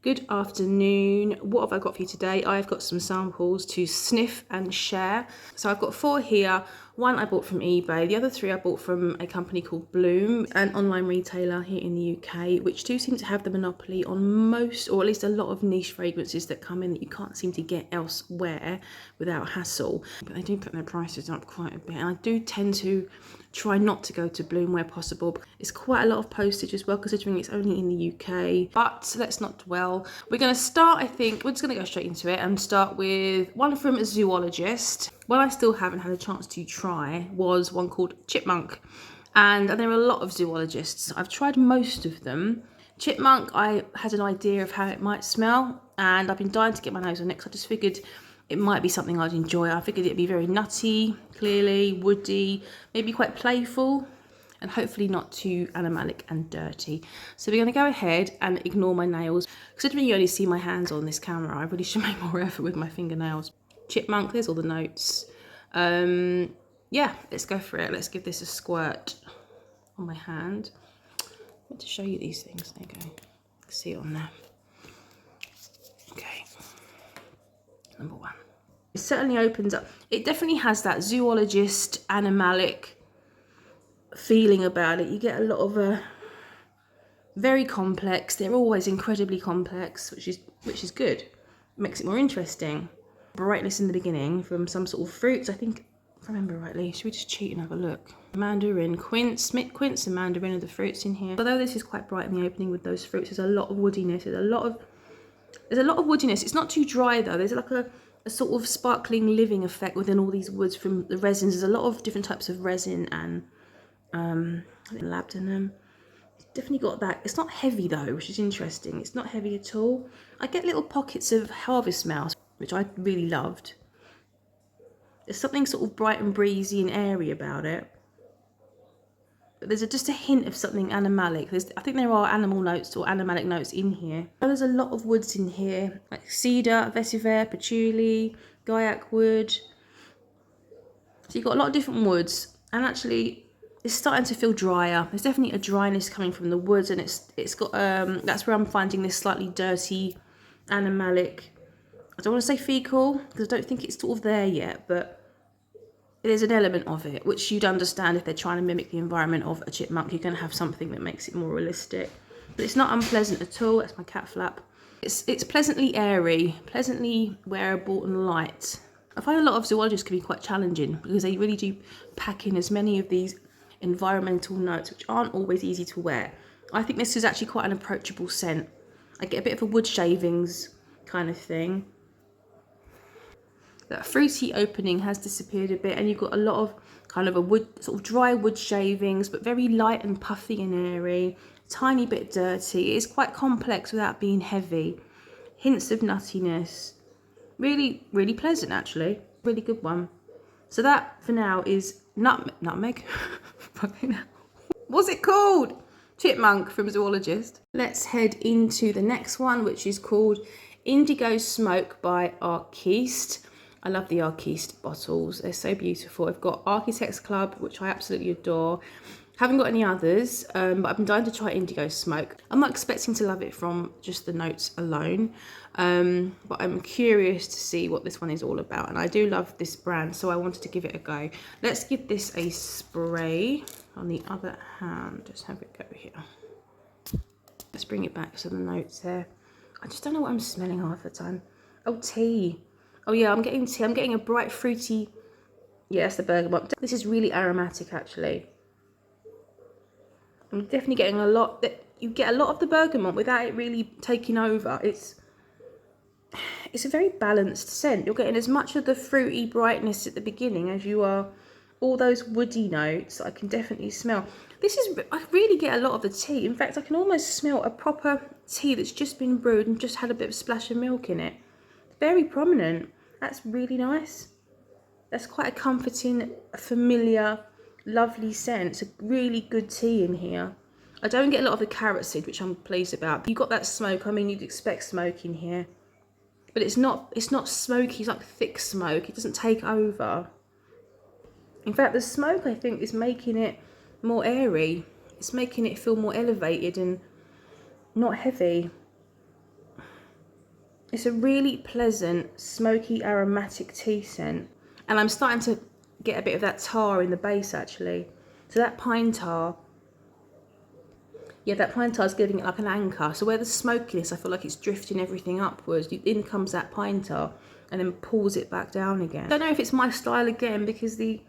Good afternoon. What have I got for you today? I've got some samples to sniff and share. So I've got 4 here. 1 I bought from eBay. The other 3 I bought from a company called Bloom, an online retailer here in the UK, which do seem to have the monopoly on most, or at least a lot of niche fragrances that come in that you can't seem to get elsewhere without hassle. But they do put their prices up quite a bit. And I do tend to try not to go to Bloom where possible. It's quite a lot of postage as well, considering it's only in the UK. But let's not dwell. We're going to start, I think, we're just going to go straight into it and start with one from Zoologist. One I still haven't had a chance to try was one called Chipmunk. And there are a lot of zoologists. I've tried most of them. Chipmunk, I had an idea of how it might smell, and I've been dying to get my nose on it because I just figured it might be something I'd enjoy. I figured it'd be very nutty, clearly, woody, maybe quite playful, and hopefully not too animalic and dirty. So we're going to go ahead and ignore my nails. Considering you only see my hands on this camera, I really should make more effort with my fingernails. Chipmunk, there's all the notes. Yeah, let's go for it. Let's give this a squirt on my hand. I want to show you these things. There you go. See it on there. Okay. Number 1. It certainly opens up. It definitely has that zoologist animalic feeling about it. You get a lot of very complex. They're always incredibly complex, which is good. It makes it more interesting. Brightness in the beginning from some sort of fruits. I think, if I remember rightly, should we just cheat and have a look? Mandarin, quince and mandarin are the fruits in here. Although this is quite bright in the opening with those fruits, there's a lot of woodiness. There's a lot of woodiness. It's not too dry though. There's like a sort of sparkling living effect within all these woods from the resins. There's a lot of different types of resin and labdanum. It's definitely got that. It's not heavy though, which is interesting. It's not heavy at all. I get little pockets of harvest mouse, which I really loved. There's something sort of bright and breezy and airy about it. But there's just a hint of something animalic. I think there are animal notes or animalic notes in here. There's a lot of woods in here, like cedar, vetiver, patchouli, gaiac wood. So you've got a lot of different woods, and actually it's starting to feel drier. There's definitely a dryness coming from the woods, and it's got that's where I'm finding this slightly dirty, animalic. I don't want to say fecal because I don't think it's sort of there yet, but there's an element of it which you'd understand if they're trying to mimic the environment of a chipmunk. You're going to have something that makes it more realistic, but it's not unpleasant at all. That's my cat flap. It's pleasantly airy, pleasantly wearable and light. I find a lot of zoologists can be quite challenging because they really do pack in as many of these environmental notes which aren't always easy to wear. I think this is actually quite an approachable scent. I get a bit of a wood shavings kind of thing. That fruity opening has disappeared a bit, and you've got a lot of kind of a wood, sort of dry wood shavings, but very light and puffy and airy. Tiny bit dirty. It is quite complex without being heavy. Hints of nuttiness. Really, really pleasant actually. Really good one. So that for now is nutmeg. What's it called? Chipmunk from Zoologist. Let's head into the next one, which is called Indigo Smoke by Arquiste. I love the Arquiste bottles. They're so beautiful. I've got Architects Club, which I absolutely adore. Haven't got any others, but I've been dying to try Indigo Smoke. I'm not expecting to love it from just the notes alone, but I'm curious to see what this one is all about. And I do love this brand, so I wanted to give it a go. Let's give this a spray on the other hand. Let's have it go here. Let's bring it back to the notes there. I just don't know what I'm smelling half the time. Oh, tea. Oh yeah, I'm getting tea. I'm getting a bright fruity. Yeah, that's the bergamot. This is really aromatic actually. I'm definitely getting a lot. You get a lot of the bergamot without it really taking over. It's a very balanced scent. You're getting as much of the fruity brightness at the beginning as you are all those woody notes I can definitely smell. I really get a lot of the tea. In fact, I can almost smell a proper tea that's just been brewed and just had a bit of a splash of milk in it. Very prominent. That's really nice. That's quite a comforting, familiar, lovely scent. It's a really good tea in here. I don't get a lot of the carrot seed, which I'm pleased about. You got that smoke. I mean, you'd expect smoke in here, but it's not smoky. It's like thick smoke. It doesn't take over. In fact, the smoke, I think, is making it more airy. It's making it feel more elevated and not heavy. It's a really pleasant, smoky, aromatic tea scent. And I'm starting to get a bit of that tar in the base actually. So that pine tar, yeah, that pine tar is giving it like an anchor. So where the smokiness, I feel like it's drifting everything upwards. In comes that pine tar and then pulls it back down again. I don't know if it's my style again, because the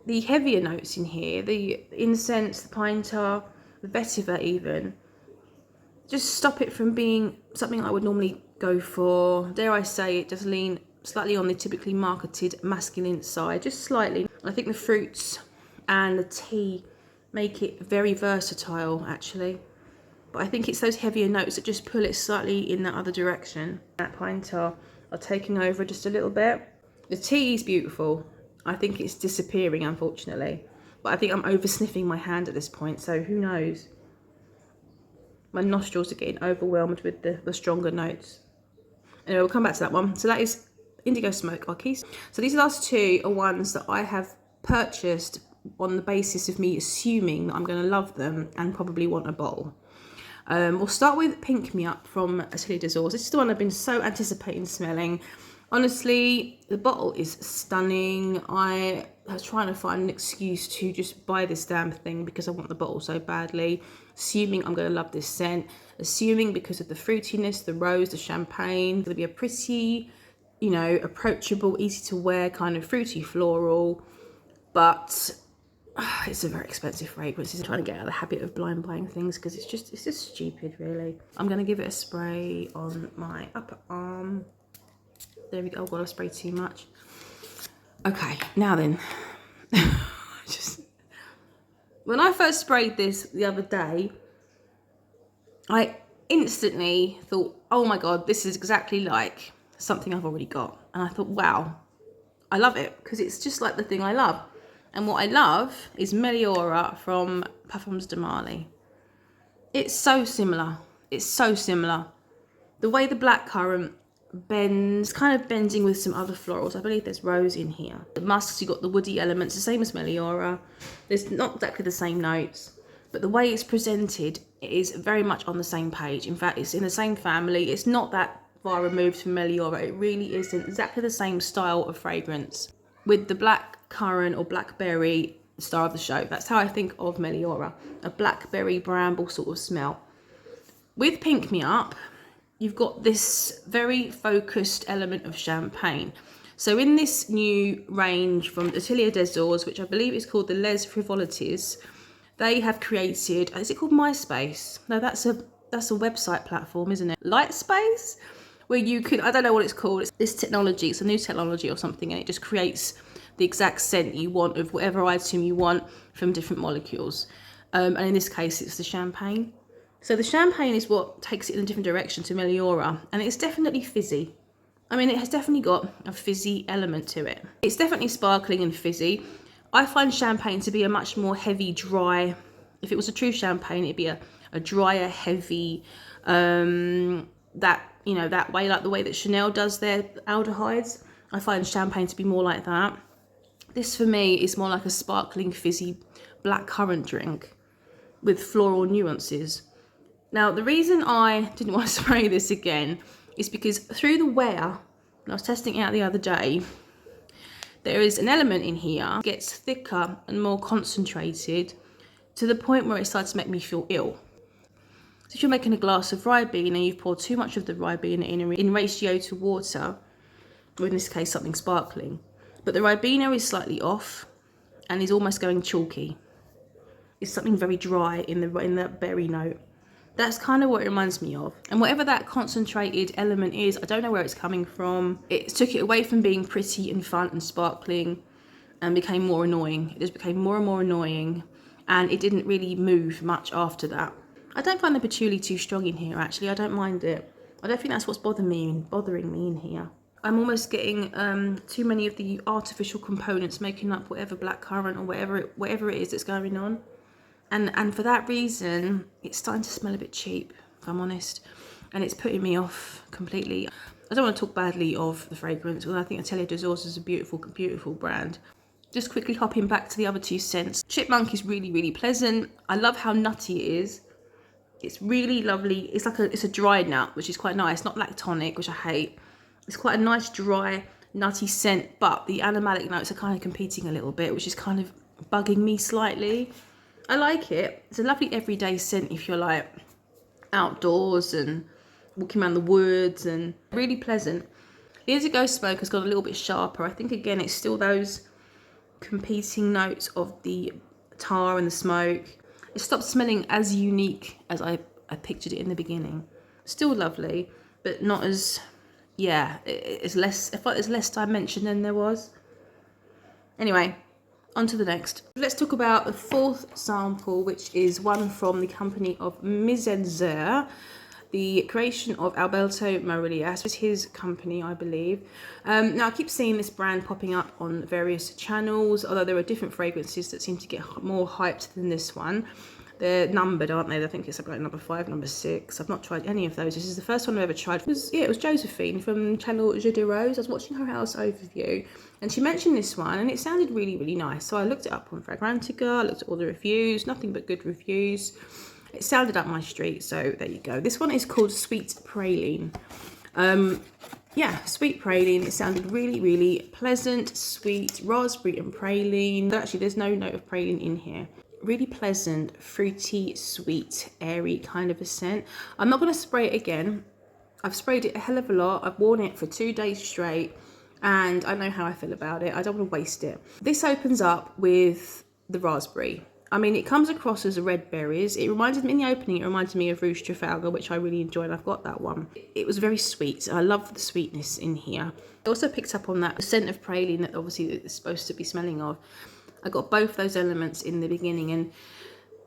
heavier notes in here, the incense, the pine tar, the vetiver even, just stop it from being something I would normally go for. Dare I say, it does lean slightly on the typically marketed masculine side, just slightly. I think the fruits and the tea make it very versatile actually. But I think it's those heavier notes that just pull it slightly in that other direction. That pine tar are taking over just a little bit. The tea is beautiful. I think it's disappearing, unfortunately. But I think I'm over sniffing my hand at this point, so who knows? My nostrils are getting overwhelmed with the stronger notes. Anyway, we'll come back to that one. So that is Indigo Smoke, Arquiste. So these last two are ones that I have purchased on the basis of me assuming that I'm going to love them and probably want a bottle. We'll start with Pink Me Up from Atelier Des Ors. This is the one I've been so anticipating smelling. Honestly, the bottle is stunning. I was trying to find an excuse to just buy this damn thing because I want the bottle so badly. Assuming I'm going to love this scent. Assuming because of the fruitiness, the rose, the champagne. It's going to be a pretty, you know, approachable, easy to wear kind of fruity floral. But it's a very expensive fragrance. I'm trying to get out of the habit of blind buying things because it's just stupid, really. I'm going to give it a spray on my upper arm. There we go. Oh God, I sprayed too much. Okay, now then. When I first sprayed this the other day, I instantly thought, oh my God, this is exactly like something I've already got. And I thought, wow, I love it because it's just like the thing I love. And what I love is Meliora from Parfums de Marly. It's so similar. It's so similar. The way the blackcurrant bends, kind of bending with some other florals. I believe there's rose in here. The musks, you've got the woody elements, the same as Meliora. There's not exactly the same notes, but the way it's presented is very much on the same page. In fact, it's in the same family. It's not that far removed from Meliora. It really isn't exactly the same style of fragrance. With the blackcurrant or blackberry, star of the show. That's how I think of Meliora. A blackberry bramble sort of smell. With Pink Me Up, you've got this very focused element of champagne. So in this new range from Atelier Des Ors, which I believe is called the Les Frivolities, they have created, is it called MySpace? No, that's a website platform, isn't it? Lightspace? Where you could, I don't know what it's called, it's this technology, it's a new technology or something, and it just creates the exact scent you want of whatever item you want from different molecules. And in this case, it's the champagne. So the champagne is what takes it in a different direction to Meliora, and it's definitely fizzy. I mean, it has definitely got a fizzy element to it. It's definitely sparkling and fizzy. I find champagne to be a much more heavy, dry, if it was a true champagne, it'd be a drier, heavy, that, you know, that way, like the way that Chanel does their aldehydes. I find champagne to be more like that. This for me is more like a sparkling, fizzy blackcurrant drink with floral nuances. Now, the reason I didn't want to spray this again is because through the wear, when I was testing it out the other day, there is an element in here that gets thicker and more concentrated to the point where it starts to make me feel ill. So if you're making a glass of Ribena and you've poured too much of the Ribena in ratio to water, or in this case something sparkling, but the Ribena is slightly off and is almost going chalky. It's something very dry in the berry note. That's kind of what it reminds me of. And whatever that concentrated element is, I don't know where it's coming from. It took it away from being pretty and fun and sparkling and became more annoying. It just became more and more annoying, and it didn't really move much after that. I don't find the patchouli too strong in here, actually. I don't mind it. I don't think that's what's bothering me in here. I'm almost getting too many of the artificial components making up whatever blackcurrant or whatever it is that's going on. And for that reason, it's starting to smell a bit cheap, if I'm honest. And it's putting me off completely. I don't want to talk badly of the fragrance, because I think Atelier Des Ors is a beautiful, beautiful brand. Just quickly hopping back to the other two scents. Chipmunk is really, really pleasant. I love how nutty it is. It's really lovely. It's like it's a dry nut, which is quite nice. Not lactonic, which I hate. It's quite a nice dry nutty scent, but the animalic notes are kind of competing a little bit, which is kind of bugging me slightly. I like it. It's a lovely everyday scent if you're like outdoors and walking around the woods, and really pleasant. The Indigo Smoke has got a little bit sharper. I think again it's still those competing notes of the tar and the smoke. It stopped smelling as unique as I pictured it in the beginning. Still lovely, but not as, yeah, it's less, I felt there's less dimension than there was. Anyway, on to the next. Let's talk about the fourth sample, which is one from the company of Mizensir, the creation of Alberto Morillas. This is his company, I believe. Now, I keep seeing this brand popping up on various channels, although there are different fragrances that seem to get more hyped than this one. They're numbered, aren't they? I think it's like number 5, number 6. I've not tried any of those. This is the first one I've ever tried. It was Josephine from channel Jeux de Rose. I was watching her house overview, and she mentioned this one, and it sounded really, really nice. So I looked it up on Fragrantica, I looked at all the reviews, nothing but good reviews. It sounded up my street, so there you go. This one is called Sweet Praline. Yeah, Sweet Praline. It sounded really, really pleasant, sweet, raspberry and praline. But actually, there's no note of praline in here. Really pleasant, fruity, sweet, airy kind of a scent. I'm not going to spray it again. I've sprayed it a hell of a lot. I've worn it for 2 days straight, and I know how I feel about it. I don't want to waste it. This opens up with the raspberry. I mean, it comes across as red berries. It reminded me, in the opening, it reminded me of Rouge Trafalgar, which I really enjoyed. I've got that one. It was very sweet. I love the sweetness in here. I also picked up on that scent of praline that obviously it's supposed to be smelling of. I got both those elements in the beginning, and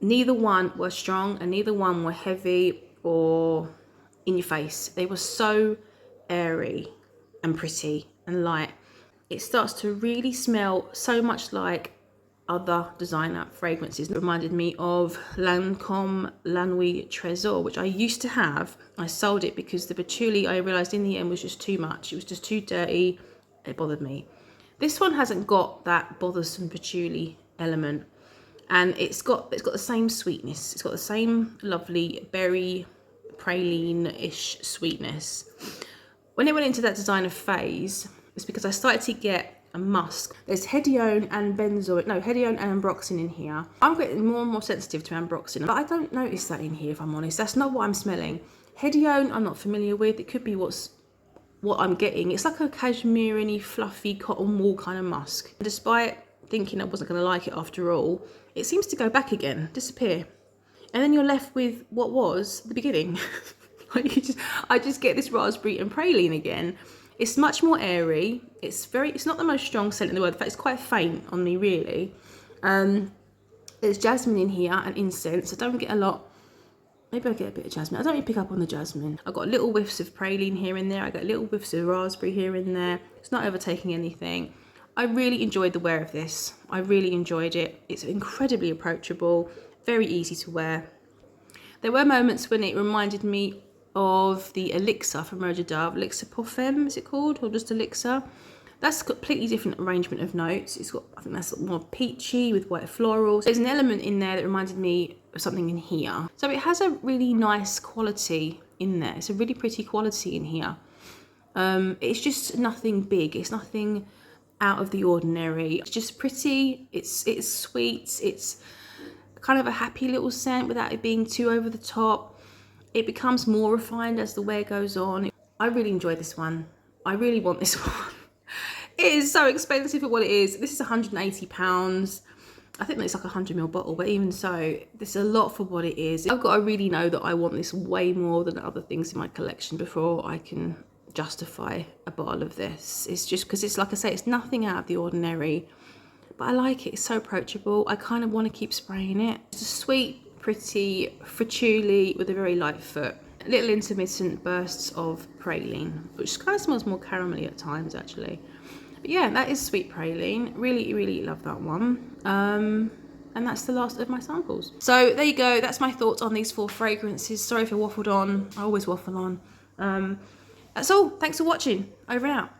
neither one were strong and neither one were heavy or in your face. They were so airy and pretty and light. It starts to really smell so much like other designer fragrances. It reminded me of Lancome La Nuit Trésor, which I used to have. I sold it because the patchouli, I realised in the end, was just too much. It was just too dirty. It bothered me. This one hasn't got that bothersome patchouli element, and it's got the same sweetness. It's got the same lovely berry praline-ish sweetness. When it went into that designer phase, it's because I started to get a musk. There's hedione and hedione and ambroxan in here. I'm getting more and more sensitive to ambroxan, but I don't notice that in here, if I'm honest. That's not what I'm smelling. Hedione I'm not familiar with. It could be what I'm getting. It's like a cashmere-y, fluffy cotton wool kind of musk. Despite thinking I wasn't going to like it after all, it seems to go back again, disappear. And then you're left with what was the beginning. I just get this raspberry and praline again. It's much more airy. It's not the most strong scent in the world. In fact, it's quite faint on me, really. There's jasmine in here and incense. I don't get a lot. Maybe I get a bit of jasmine. I don't even pick up on the jasmine. I've got little whiffs of praline here and there. I got little whiffs of raspberry here and there. It's not overtaking anything. I really enjoyed the wear of this. I really enjoyed it. It's incredibly approachable, very easy to wear. There were moments when it reminded me of the Elixir from Roger Dove. Elixir Parfum, is it called? Or just Elixir? That's got a completely different arrangement of notes. It's got, I think that's more peachy with white florals. There's an element in there that reminded me of something in here. So it has a really nice quality in there. It's a really pretty quality in here. It's just nothing big. It's nothing out of the ordinary. It's just pretty. It's sweet. It's kind of a happy little scent without it being too over the top. It becomes more refined as the wear goes on. I really enjoyed this one. I really want this one. It is so expensive for what it is. This is £180. I think it's like a 100ml bottle, but even so, this is a lot for what it is. I've got to really know that I want this way more than other things in my collection before I can justify a bottle of this. It's just because it's, like I say, it's nothing out of the ordinary, but I like it. It's so approachable. I kind of want to keep spraying it. It's a sweet, pretty patchouli with a very light foot. Little intermittent bursts of praline, which kind of smells more caramelly at times, actually. But yeah, that is Sweet Praline. Really, really love that one. And that's the last of my samples. So there you go. That's my thoughts on these 4 fragrances. Sorry if I waffled on. I always waffle on. That's all. Thanks for watching. Over and out.